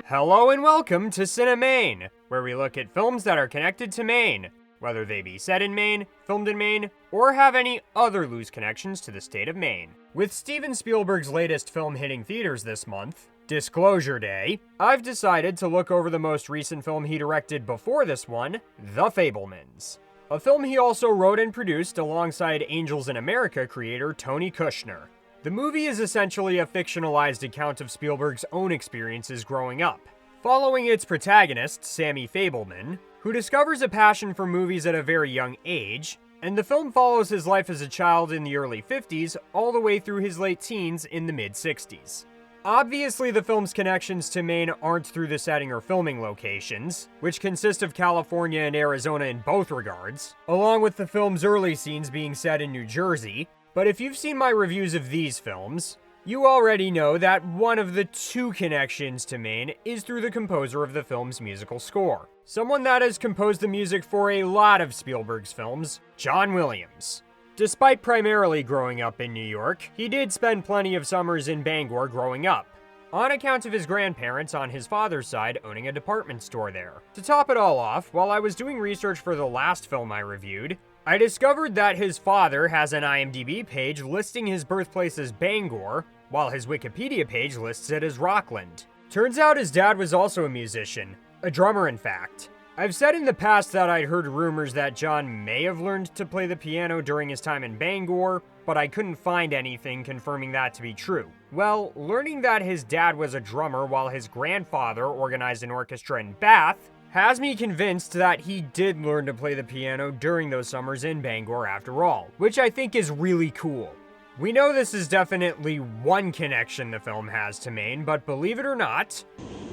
Hello and welcome to CineMaine, where we look at films that are connected to Maine, whether they be set in Maine, filmed in Maine, or have any other loose connections to the state of Maine. With Steven Spielberg's latest film hitting theaters this month, Disclosure Day, I've decided to look over the most recent film he directed before this one, The Fabelmans. A film he also wrote and produced alongside Angels in America creator Tony Kushner. The movie is essentially a fictionalized account of Spielberg's own experiences growing up, following its protagonist, Sammy Fabelman, who discovers a passion for movies at a very young age, and the film follows his life as a child in the early 50s all the way through his late teens in the mid-60s. Obviously, the film's connections to Maine aren't through the setting or filming locations, which consist of California and Arizona in both regards, along with the film's early scenes being set in New Jersey. But if you've seen my reviews of these films, you already know that one of the two connections to Maine is through the composer of the film's musical score. Someone that has composed the music for a lot of Spielberg's films, John Williams. Despite primarily growing up in New York, he did spend plenty of summers in Bangor growing up, on account of his grandparents on his father's side owning a department store there. To top it all off, while I was doing research for the last film I reviewed, I discovered that his father has an IMDb page listing his birthplace as Bangor, while his Wikipedia page lists it as Rockland. Turns out his dad was also a musician, a drummer in fact. I've said in the past that I'd heard rumors that John may have learned to play the piano during his time in Bangor, but I couldn't find anything confirming that to be true. Well, learning that his dad was a drummer while his grandfather organized an orchestra in Bath has me convinced that he did learn to play the piano during those summers in Bangor after all, which I think is really cool. We know this is definitely one connection the film has to Maine, but believe it or not,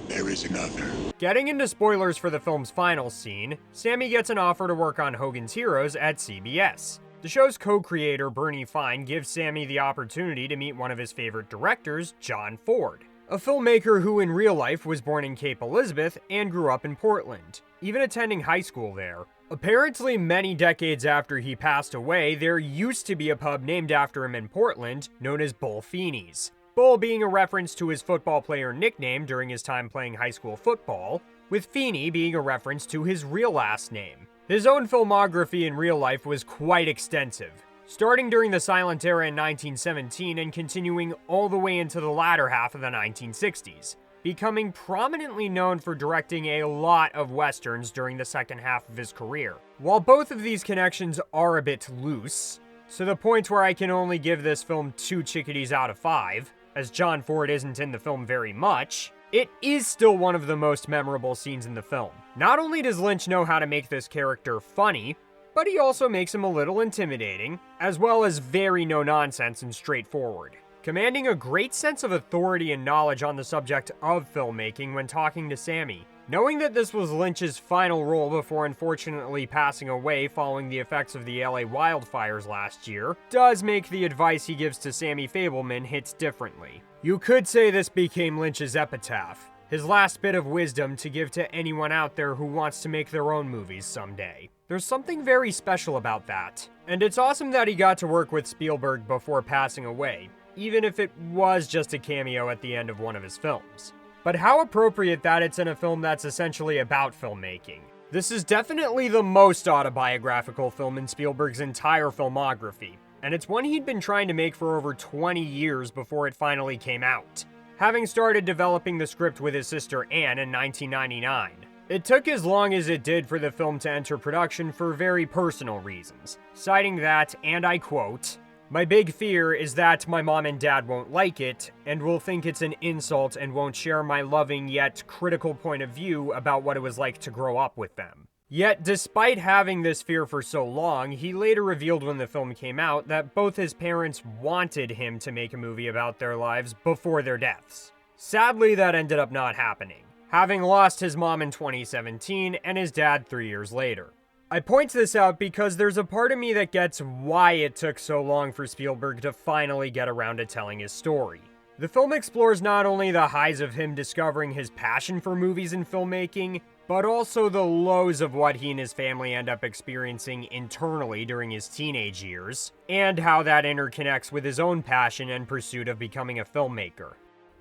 there is another. Getting into spoilers for the film's final scene, Sammy gets an offer to work on Hogan's Heroes at CBS. The show's co-creator Bernie Fine gives Sammy the opportunity to meet one of his favorite directors, John Ford, a filmmaker who in real life was born in Cape Elizabeth and grew up in Portland, even attending high school there. Apparently, many decades after he passed away, there used to be a pub named after him in Portland known as Bull Feeney's. Bull being a reference to his football player nickname during his time playing high school football, with Feeney being a reference to his real last name. His own filmography in real life was quite extensive, starting during the silent era in 1917 and continuing all the way into the latter half of the 1960s, becoming prominently known for directing a lot of westerns during the second half of his career. While both of these connections are a bit loose, to the point where I can only give this film 2 chickadees out of 5, as John Ford isn't in the film very much, it is still one of the most memorable scenes in the film. Not only does Lynch know how to make this character funny, but he also makes him a little intimidating, as well as very no-nonsense and straightforward, commanding a great sense of authority and knowledge on the subject of filmmaking when talking to Sammy. Knowing that this was Lynch's final role before unfortunately passing away following the effects of the LA wildfires last year, does make the advice he gives to Sammy Fabelman hit differently. You could say this became Lynch's epitaph, his last bit of wisdom to give to anyone out there who wants to make their own movies someday. There's something very special about that, and it's awesome that he got to work with Spielberg before passing away, even if it was just a cameo at the end of one of his films. But how appropriate that it's in a film that's essentially about filmmaking. This is definitely the most autobiographical film in Spielberg's entire filmography, and it's one he'd been trying to make for over 20 years before it finally came out, having started developing the script with his sister Anne in 1999. It took as long as it did for the film to enter production for very personal reasons, citing that, and I quote, "My big fear is that my mom and dad won't like it, and will think it's an insult and won't share my loving yet critical point of view about what it was like to grow up with them." Yet, despite having this fear for so long, he later revealed when the film came out that both his parents wanted him to make a movie about their lives before their deaths. Sadly, that ended up not happening, having lost his mom in 2017 and his dad 3 years later. I point this out because there's a part of me that gets why it took so long for Spielberg to finally get around to telling his story. The film explores not only the highs of him discovering his passion for movies and filmmaking, but also the lows of what he and his family end up experiencing internally during his teenage years, and how that interconnects with his own passion and pursuit of becoming a filmmaker.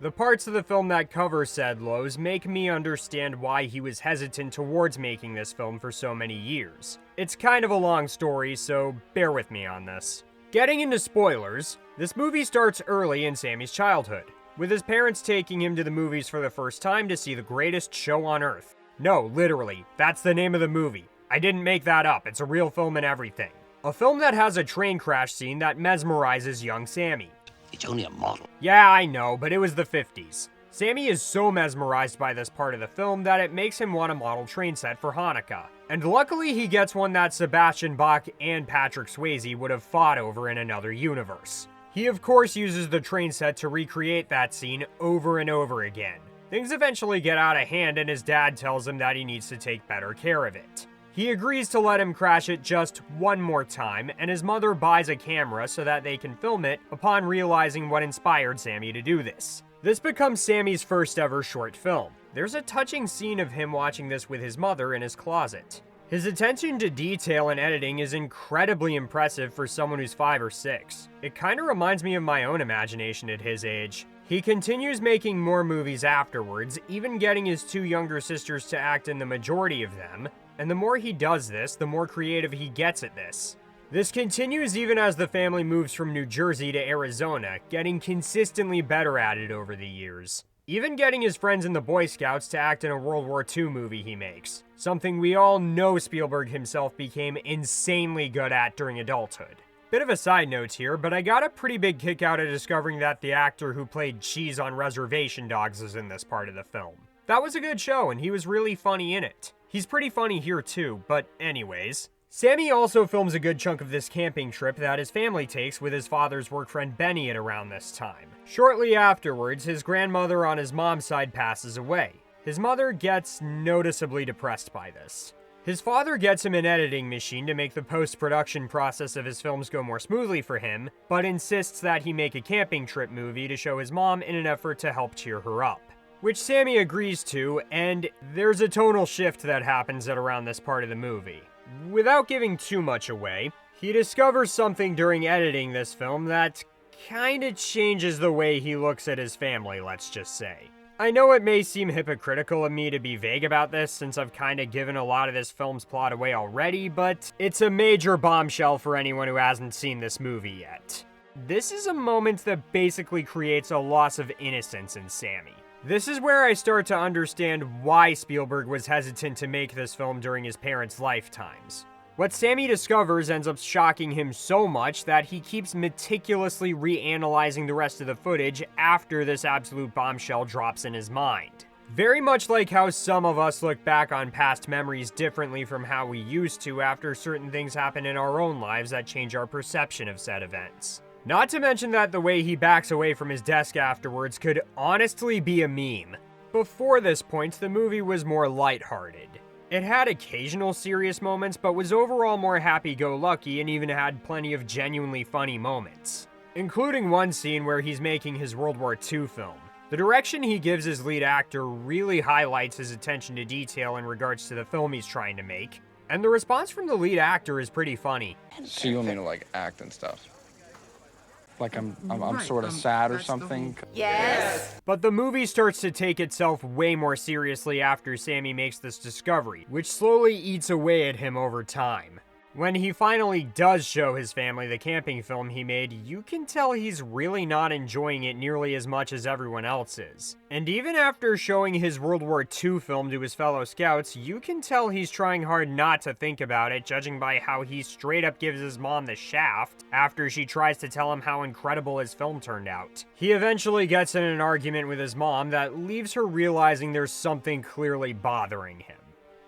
The parts of the film that cover said lows make me understand why he was hesitant towards making this film for so many years. It's kind of a long story, so bear with me on this. Getting into spoilers, this movie starts early in Sammy's childhood, with his parents taking him to the movies for the first time to see the greatest show on earth. No, literally, that's the name of the movie. I didn't make that up, it's a real film and everything. A film that has a train crash scene that mesmerizes young Sammy. It's only a model. Yeah, I know, but it was the 50s. Sammy is so mesmerized by this part of the film that it makes him want a model train set for Hanukkah. And luckily he gets one that Sebastian Bach and Patrick Swayze would have fought over in another universe. He of course uses the train set to recreate that scene over and over again. Things eventually get out of hand and his dad tells him that he needs to take better care of it. He agrees to let him crash it just one more time, and his mother buys a camera so that they can film it upon realizing what inspired Sammy to do this. This becomes Sammy's first ever short film. There's a touching scene of him watching this with his mother in his closet. His attention to detail and editing is incredibly impressive for someone who's 5 or 6. It kinda reminds me of my own imagination at his age. He continues making more movies afterwards, even getting his 2 younger sisters to act in the majority of them, and the more he does this, the more creative he gets at this. This continues even as the family moves from New Jersey to Arizona, getting consistently better at it over the years. Even getting his friends in the Boy Scouts to act in a World War II movie he makes, something we all know Spielberg himself became insanely good at during adulthood. Bit of a side note here, but I got a pretty big kick out of discovering that the actor who played Cheese on Reservation Dogs is in this part of the film. That was a good show, and he was really funny in it. He's pretty funny here too, but anyways. Sammy also films a good chunk of this camping trip that his family takes with his father's work friend Benny at around this time. Shortly afterwards, his grandmother on his mom's side passes away. His mother gets noticeably depressed by this. His father gets him an editing machine to make the post-production process of his films go more smoothly for him, but insists that he make a camping trip movie to show his mom in an effort to help cheer her up. Which Sammy agrees to, and there's a tonal shift that happens at around this part of the movie. Without giving too much away, he discovers something during editing this film that kinda changes the way he looks at his family, let's just say. I know it may seem hypocritical of me to be vague about this since I've kinda given a lot of this film's plot away already, but it's a major bombshell for anyone who hasn't seen this movie yet. This is a moment that basically creates a loss of innocence in Sammy. This is where I start to understand why Spielberg was hesitant to make this film during his parents' lifetimes. What Sammy discovers ends up shocking him so much that he keeps meticulously reanalyzing the rest of the footage after this absolute bombshell drops in his mind. Very much like how some of us look back on past memories differently from how we used to after certain things happen in our own lives that change our perception of said events. Not to mention that the way he backs away from his desk afterwards could honestly be a meme. Before this point, the movie was more lighthearted. It had occasional serious moments, but was overall more happy-go-lucky and even had plenty of genuinely funny moments. Including one scene where he's making his World War II film. The direction he gives his lead actor really highlights his attention to detail in regards to the film he's trying to make, and the response from the lead actor is pretty funny. So you want me to, like, act and stuff? Like I'm sort of sad or something? Yes! But the movie starts to take itself way more seriously after Sammy makes this discovery, which slowly eats away at him over time. When he finally does show his family the camping film he made, you can tell he's really not enjoying it nearly as much as everyone else is. And even after showing his World War II film to his fellow scouts, you can tell he's trying hard not to think about it, judging by how he straight up gives his mom the shaft after she tries to tell him how incredible his film turned out. He eventually gets in an argument with his mom that leaves her realizing there's something clearly bothering him.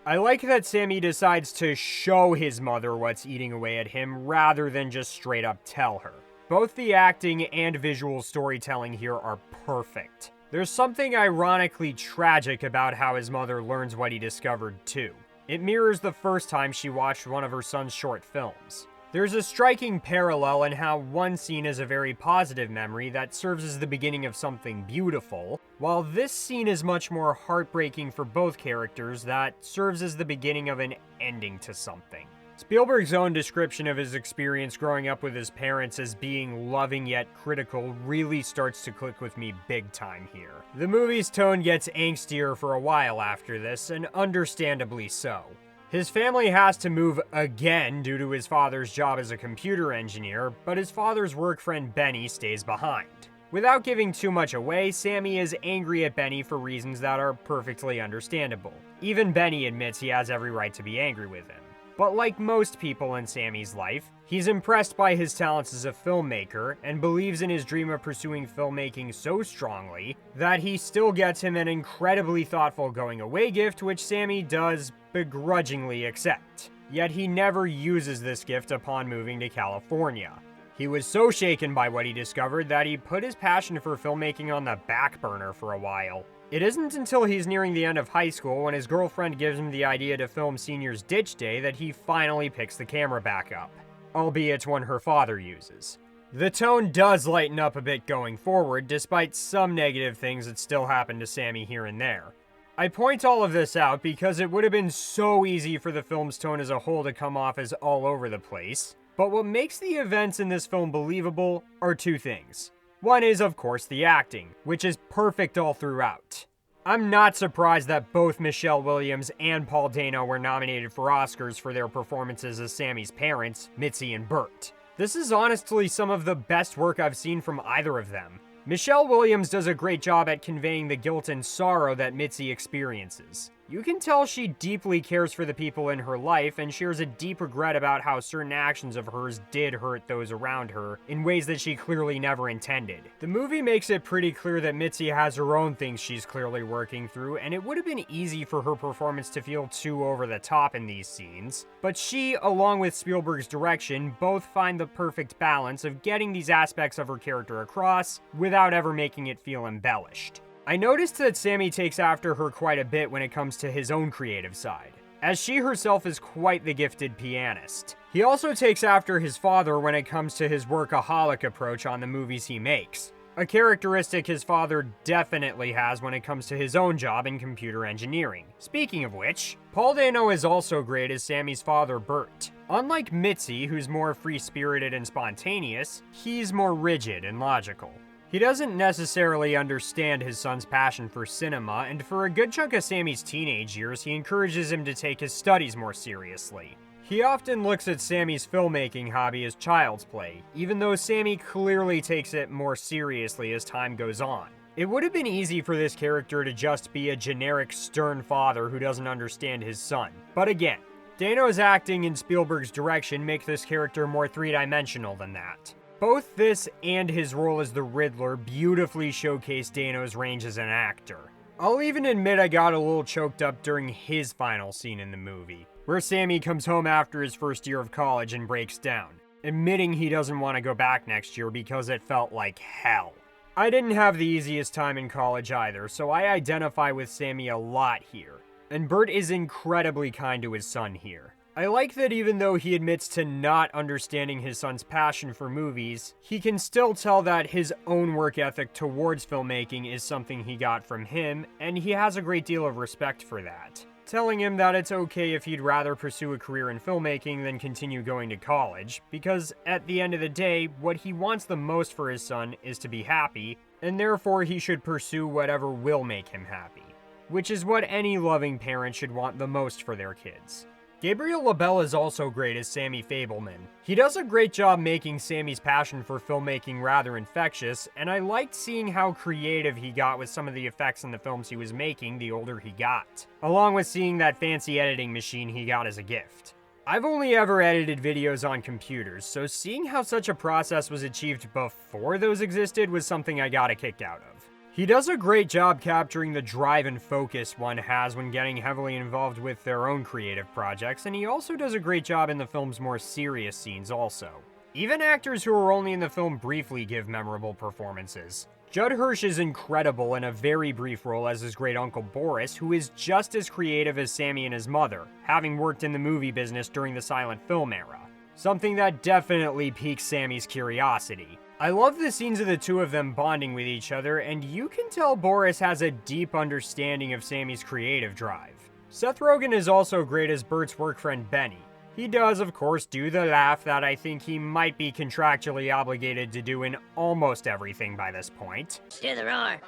I like that Sammy decides to show his mother what's eating away at him rather than just straight up tell her. Both the acting and visual storytelling here are perfect. There's something ironically tragic about how his mother learns what he discovered too. It mirrors the first time she watched one of her son's short films. There's a striking parallel in how one scene is a very positive memory that serves as the beginning of something beautiful, while this scene is much more heartbreaking for both characters that serves as the beginning of an ending to something. Spielberg's own description of his experience growing up with his parents as being loving yet critical really starts to click with me big time here. The movie's tone gets angstier for a while after this, and understandably so. His family has to move again due to his father's job as a computer engineer, but his father's work friend Benny stays behind. Without giving too much away, Sammy is angry at Benny for reasons that are perfectly understandable. Even Benny admits he has every right to be angry with him. But like most people in Sammy's life, he's impressed by his talents as a filmmaker and believes in his dream of pursuing filmmaking so strongly that he still gets him an incredibly thoughtful going-away gift, which Sammy does begrudgingly accept. Yet he never uses this gift upon moving to California. He was so shaken by what he discovered that he put his passion for filmmaking on the back burner for a while. It isn't until he's nearing the end of high school when his girlfriend gives him the idea to film Senior's Ditch Day that he finally picks the camera back up, albeit one her father uses. The tone does lighten up a bit going forward, despite some negative things that still happen to Sammy here and there. I point all of this out because it would have been so easy for the film's tone as a whole to come off as all over the place, but what makes the events in this film believable are two things. One is, of course, the acting, which is perfect all throughout. I'm not surprised that both Michelle Williams and Paul Dano were nominated for Oscars for their performances as Sammy's parents, Mitzi and Bert. This is honestly some of the best work I've seen from either of them. Michelle Williams does a great job at conveying the guilt and sorrow that Mitzi experiences. You can tell she deeply cares for the people in her life and shares a deep regret about how certain actions of hers did hurt those around her in ways that she clearly never intended. The movie makes it pretty clear that Mitzi has her own things she's clearly working through, and it would have been easy for her performance to feel too over the top in these scenes, but she, along with Spielberg's direction, both find the perfect balance of getting these aspects of her character across without ever making it feel embellished. I noticed that Sammy takes after her quite a bit when it comes to his own creative side, as she herself is quite the gifted pianist. He also takes after his father when it comes to his workaholic approach on the movies he makes, a characteristic his father definitely has when it comes to his own job in computer engineering. Speaking of which, Paul Dano is also great as Sammy's father, Bert. Unlike Mitzi, who's more free-spirited and spontaneous, he's more rigid and logical. He doesn't necessarily understand his son's passion for cinema, and for a good chunk of Sammy's teenage years, he encourages him to take his studies more seriously. He often looks at Sammy's filmmaking hobby as child's play, even though Sammy clearly takes it more seriously as time goes on. It would have been easy for this character to just be a generic stern father who doesn't understand his son. But again, Dano's acting and Spielberg's direction make this character more three-dimensional than that. Both this and his role as the Riddler beautifully showcase Dano's range as an actor. I'll even admit I got a little choked up during his final scene in the movie, where Sammy comes home after his first year of college and breaks down, admitting he doesn't want to go back next year because it felt like hell. I didn't have the easiest time in college either, so I identify with Sammy a lot here, and Bert is incredibly kind to his son here. I like that even though he admits to not understanding his son's passion for movies, he can still tell that his own work ethic towards filmmaking is something he got from him, and he has a great deal of respect for that. Telling him that it's okay if he'd rather pursue a career in filmmaking than continue going to college, because at the end of the day, what he wants the most for his son is to be happy, and therefore he should pursue whatever will make him happy, which is what any loving parent should want the most for their kids. Gabriel LaBelle is also great as Sammy Fabelman. He does a great job making Sammy's passion for filmmaking rather infectious, and I liked seeing how creative he got with some of the effects in the films he was making the older he got, along with seeing that fancy editing machine he got as a gift. I've only ever edited videos on computers, so seeing how such a process was achieved before those existed was something I got a kick out of. He does a great job capturing the drive and focus one has when getting heavily involved with their own creative projects, and he also does a great job in the film's more serious scenes also. Even actors who are only in the film briefly give memorable performances. Judd Hirsch is incredible in a very brief role as his great uncle Boris, who is just as creative as Sammy and his mother, having worked in the movie business during the silent film era. Something that definitely piques Sammy's curiosity. I love the scenes of the two of them bonding with each other, and you can tell Boris has a deep understanding of Sammy's creative drive. Seth Rogen is also great as Bert's work friend Benny. He does, of course, do the laugh that I think he might be contractually obligated to do in almost everything by this point. Do the roar.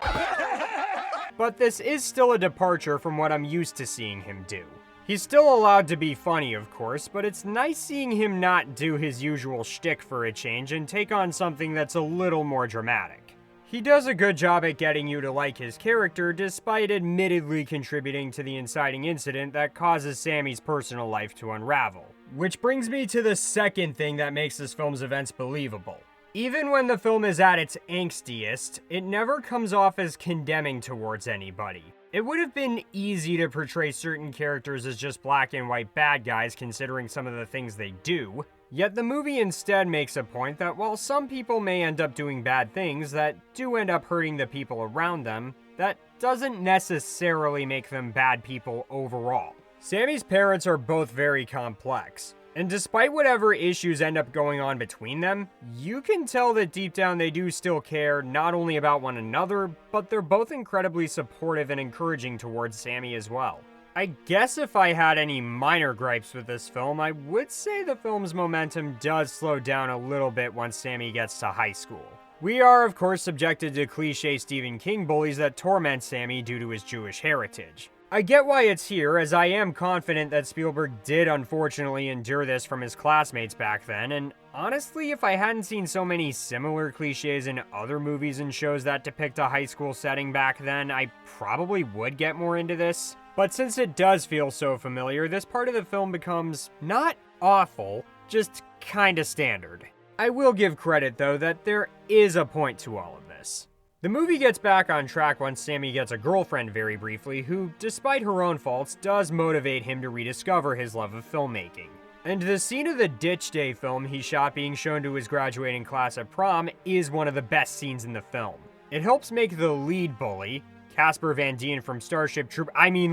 But this is still a departure from what I'm used to seeing him do. He's still allowed to be funny, of course, but it's nice seeing him not do his usual shtick for a change and take on something that's a little more dramatic. He does a good job at getting you to like his character, despite admittedly contributing to the inciting incident that causes Sammy's personal life to unravel. Which brings me to the second thing that makes this film's events believable. Even when the film is at its angstiest, it never comes off as condemning towards anybody. It would have been easy to portray certain characters as just black and white bad guys considering some of the things they do, yet the movie instead makes a point that while some people may end up doing bad things that do end up hurting the people around them, that doesn't necessarily make them bad people overall. Sammy's parents are both very complex, and despite whatever issues end up going on between them, you can tell that deep down they do still care not only about one another, but they're both incredibly supportive and encouraging towards Sammy as well. I guess if I had any minor gripes with this film, I would say the film's momentum does slow down a little bit once Sammy gets to high school. We are, of course, subjected to cliché Stephen King bullies that torment Sammy due to his Jewish heritage. I get why it's here, as I am confident that Spielberg did unfortunately endure this from his classmates back then, and honestly, if I hadn't seen so many similar cliches in other movies and shows that depict a high school setting back then, I probably would get more into this. But since it does feel so familiar, this part of the film becomes not awful, just kinda standard. I will give credit, though, that there is a point to all of this. The movie gets back on track once Sammy gets a girlfriend very briefly, who, despite her own faults, does motivate him to rediscover his love of filmmaking. And the scene of the Ditch Day film he shot being shown to his graduating class at prom is one of the best scenes in the film. It helps make the lead bully, Casper Van Dien from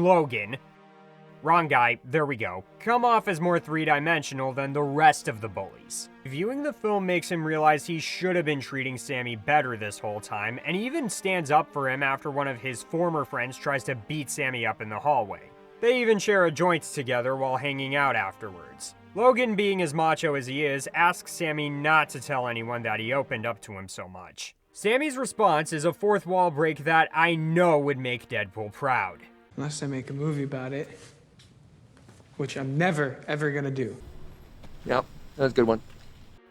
Logan. Wrong guy, there we go. Come off as more three-dimensional than the rest of the bullies. Viewing the film makes him realize he should have been treating Sammy better this whole time, and even stands up for him after one of his former friends tries to beat Sammy up in the hallway. They even share a joint together while hanging out afterwards. Logan, being as macho as he is, asks Sammy not to tell anyone that he opened up to him so much. Sammy's response is a fourth wall break that I know would make Deadpool proud. Unless I make a movie about it. Which I'm never, ever gonna do. Yep, that's a good one.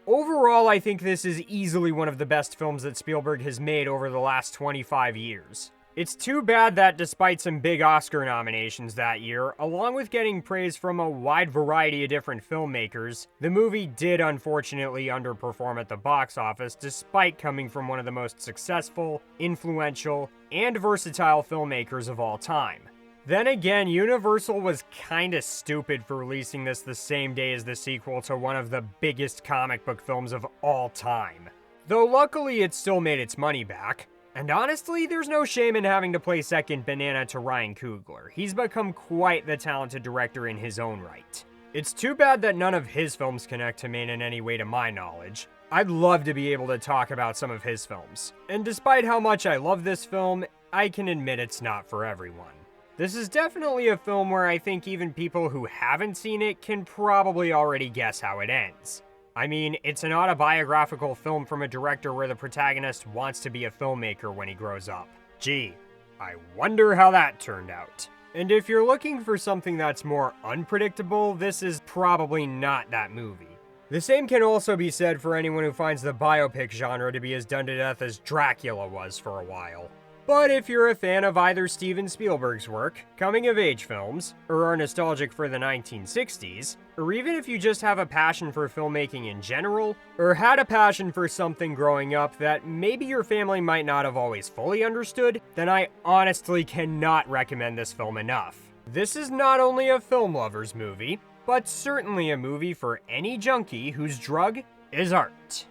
Overall, I think this is easily one of the best films that Spielberg has made over the last 25 years. It's too bad that despite some big Oscar nominations that year, along with getting praise from a wide variety of different filmmakers, the movie did unfortunately underperform at the box office despite coming from one of the most successful, influential, and versatile filmmakers of all time. Then again, Universal was kinda stupid for releasing this the same day as the sequel to one of the biggest comic book films of all time. Though luckily it still made its money back. And honestly, there's no shame in having to play second banana to Ryan Coogler. He's become quite the talented director in his own right. It's too bad that none of his films connect to Maine in any way to my knowledge. I'd love to be able to talk about some of his films. And despite how much I love this film, I can admit it's not for everyone. This is definitely a film where I think even people who haven't seen it can probably already guess how it ends. I mean, it's an autobiographical film from a director where the protagonist wants to be a filmmaker when he grows up. Gee, I wonder how that turned out. And if you're looking for something that's more unpredictable, this is probably not that movie. The same can also be said for anyone who finds the biopic genre to be as done to death as Dracula was for a while. But if you're a fan of either Steven Spielberg's work, coming-of-age films, or are nostalgic for the 1960s, or even if you just have a passion for filmmaking in general, or had a passion for something growing up that maybe your family might not have always fully understood, then I honestly cannot recommend this film enough. This is not only a film lover's movie, but certainly a movie for any junkie whose drug is art.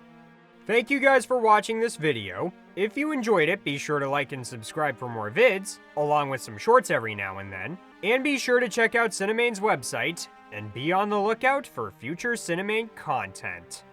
Thank you guys for watching this video. If you enjoyed it, be sure to like and subscribe for more vids, along with some shorts every now and then. And be sure to check out CineMaine's website, and be on the lookout for future CineMaine content.